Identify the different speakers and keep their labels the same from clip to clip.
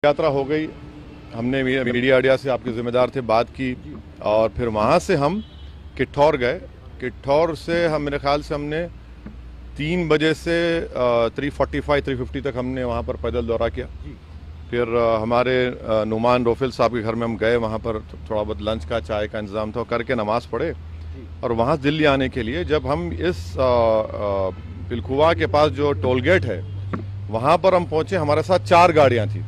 Speaker 1: यात्रा हो गई। हमने मीडिया अड्डा से आपके जिम्मेदार थे बात की और फिर वहाँ से हम किठौर गए। किठौर से हम मेरे ख्याल से हमने 3 बजे से 3:45-3:50 तक हमने वहाँ पर पैदल दौरा किया। फिर हमारे नुमान रोफिल साहब के घर में हम गए, वहाँ पर थोड़ा बहुत लंच का चाय का इंतज़ाम था, करके नमाज़ पढ़े और वहाँ दिल्ली आने के लिए जब हम इस पिलखुवा के पास जो टोल गेट है वहाँ पर हम पहुँचे, हमारे साथ 4 गाड़ियाँ थी।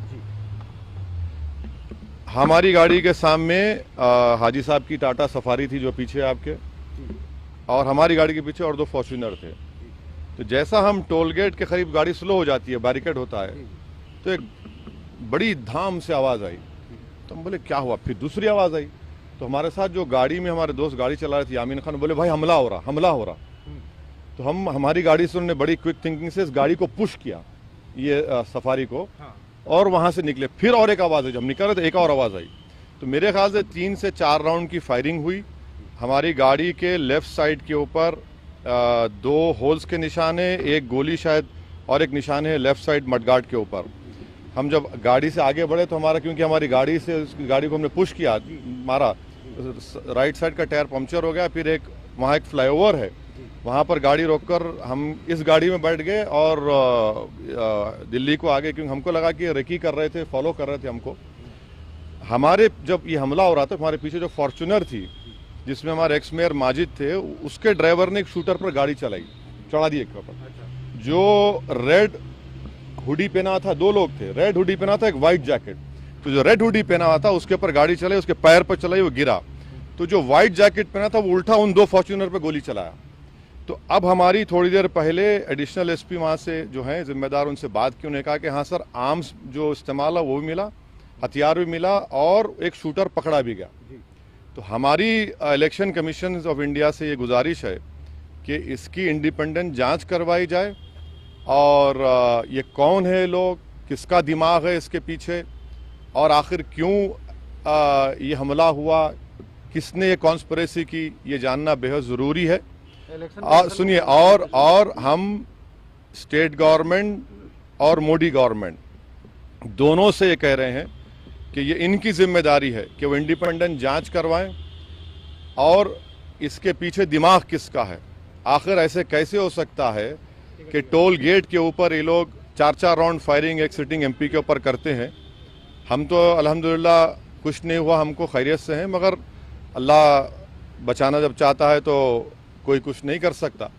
Speaker 1: हमारी गाड़ी के सामने हाजी साहब की टाटा सफारी थी जो पीछे आपके, और हमारी गाड़ी के पीछे और 2 फॉर्च्यूनर थे। तो जैसा हम टोल गेट के करीब गाड़ी स्लो हो जाती है, बैरिकेड होता है, तो एक बड़ी धाम से आवाज़ आई। तो हम बोले क्या हुआ? फिर दूसरी आवाज़ आई तो हमारे साथ जो गाड़ी में हमारे दोस्त गाड़ी चला रहे थे यामीन खान, बोले भाई हमला हो रहा, हमला हो रहा। तो हमारी गाड़ी से उन्होंने बड़ी क्विक थिंकिंग से इस गाड़ी को पुश किया, ये सफारी को, और वहां से निकले। फिर और एक आवाज़ है, जब निकल रहे थे एक और आवाज़ आई। तो मेरे ख्याल से 3 से 4 राउंड की फायरिंग हुई। हमारी गाड़ी के लेफ्ट साइड के ऊपर 2 होल्स के निशान है, एक गोली शायद, और एक निशान है लेफ्ट साइड मडगार्ड के ऊपर। हम जब गाड़ी से आगे बढ़े तो हमारा, क्योंकि हमारी गाड़ी से उस गाड़ी को हमने पुश किया, मारा, राइट साइड का टायर पंक्चर हो गया। फिर एक वहाँ एक फ्लाईओवर है, वहाँ पर गाड़ी रोककर हम इस गाड़ी में बैठ गए और दिल्ली को आगे, क्योंकि हमको लगा कि रेकी कर रहे थे, फॉलो कर रहे थे हमको। हमारे जब ये हमला हो रहा था, हमारे पीछे जो फॉर्च्यूनर थी जिसमें हमारे एक्स मेयर माजिद थे, उसके ड्राइवर ने एक शूटर पर गाड़ी चलाई, चढ़ा दी एक पर। जो रेड हुडी पहना था, 2 लोग थे, रेड हुडी पहना था, एक वाइट जैकेट। तो जो रेड हुडी पहना हुआ था उसके ऊपर गाड़ी चलाई, उसके पैर पर चलाई, वो गिरा। तो जो व्हाइट जैकेट पहना था वो उल्टा उन 2 फॉर्च्यूनर पर गोली चलाया। तो अब हमारी थोड़ी देर पहले एडिशनल एसपी वहाँ से जो हैं जिम्मेदार, उनसे बात की। उन्होंने कहा कि हाँ सर, आर्म्स जो इस्तेमाल है वो भी मिला, हथियार भी मिला, और एक शूटर पकड़ा भी गया। तो हमारी इलेक्शन कमीशन ऑफ इंडिया से ये गुजारिश है कि इसकी इंडिपेंडेंट जांच करवाई जाए, और ये कौन है लोग, किसका दिमाग है इसके पीछे, और आखिर क्यों ये हमला हुआ, किसने ये कॉन्स्पिरेसी की, ये जानना बेहद ज़रूरी है। सुनिए, और हम स्टेट गवर्नमेंट और मोदी गवर्नमेंट दोनों से ये कह रहे हैं कि ये इनकी जिम्मेदारी है कि वो इंडिपेंडेंट जांच करवाएं, और इसके पीछे दिमाग किसका है। आखिर ऐसे कैसे हो सकता है कि टोल गेट के ऊपर ये लोग 4-4 राउंड फायरिंग एक सिटिंग एमपी के ऊपर करते हैं। हम तो अल्हम्दुलिल्लाह कुछ नहीं हुआ, हमको खैरियत से हैं, मगर अल्लाह बचाना जब चाहता है तो कोई कुछ नहीं कर सकता।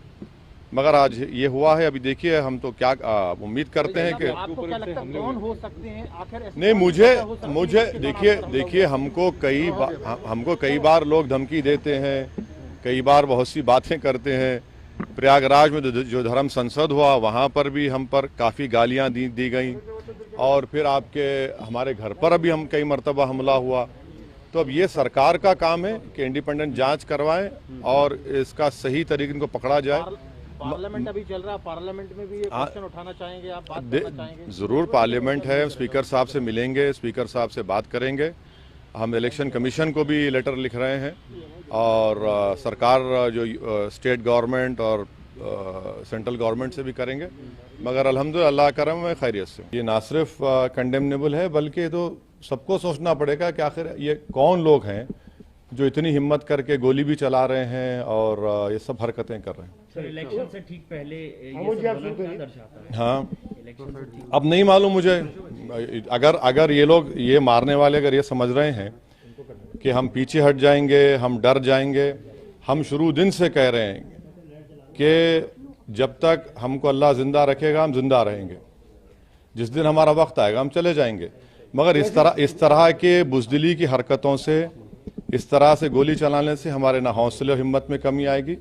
Speaker 1: मगर आज ये हुआ है। अभी देखिए, हम तो क्या उम्मीद करते हैं कि
Speaker 2: आपको क्या लगता है कौन हो सकते हैं आखिर?
Speaker 1: नहीं, मुझे देखिए हमको कई बार लोग धमकी देते हैं, कई बार बहुत सी बातें करते हैं। प्रयागराज में जो धर्म संसद हुआ वहाँ पर भी हम पर काफ़ी गालियाँ दी गई, और फिर आपके हमारे घर पर अभी हम कई मरतबा हमला हुआ। तो अब ये सरकार का काम है कि इंडिपेंडेंट जांच करवाएं और इसका सही तरीके इनको पकड़ा जाए।
Speaker 2: पार्लियामेंट अभी चल रहा है, पार्लियामेंट में भी ये क्वेश्चन उठाना चाहेंगे आप, बात करना चाहेंगे?
Speaker 1: जरूर, पार्लियामेंट है, स्पीकर साहब से मिलेंगे, स्पीकर साहब से बात करेंगे। हम इलेक्शन कमीशन को भी लेटर लिख रहे हैं, और सरकार जो स्टेट गवर्नमेंट और सेंट्रल गवर्नमेंट से भी करेंगे। मगर अल्हम्दुलिल्लाह अल्लाह करम है, खैरियत से। ये ना सिर्फ कंडेमनेबल है, बल्कि तो सबको सोचना पड़ेगा कि आखिर ये कौन लोग हैं जो इतनी हिम्मत करके गोली भी चला रहे हैं और ये सब हरकतें कर रहे हैं।
Speaker 3: सर, इलेक्शन से ठीक पहले ये सब क्या दर्शाता है?
Speaker 1: हाँ,
Speaker 3: इलेक्शन से ठीक
Speaker 1: अब नहीं मालूम मुझे। अगर ये लोग, ये मारने वाले अगर ये समझ रहे हैं कि हम पीछे हट जाएंगे, हम डर जाएंगे, हम शुरू दिन से कह रहे हैं कि जब तक हमको अल्लाह जिंदा रखेगा हम जिंदा रहेंगे, जिस दिन हमारा वक्त आएगा हम चले जाएंगे। मगर इस तरह के बुज़दिली की हरकतों से, इस तरह से गोली चलाने से हमारे ना हौसले और हिम्मत में कमी आएगी,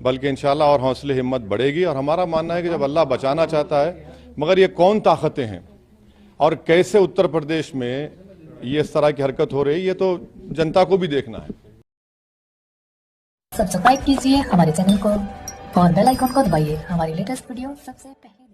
Speaker 1: बल्कि इंशाल्लाह और हौसले हिम्मत बढ़ेगी। और हमारा मानना है कि जब अल्लाह बचाना चाहता है, मगर ये कौन ताकतें हैं और कैसे उत्तर प्रदेश में ये इस तरह की हरकत हो रही है, ये तो जनता को भी देखना है।
Speaker 4: सब्सक्राइब कीजिए हमारे चैनल को और बेल आइकन को दबाइए हमारी लेटेस्ट वीडियो सबसे पहले।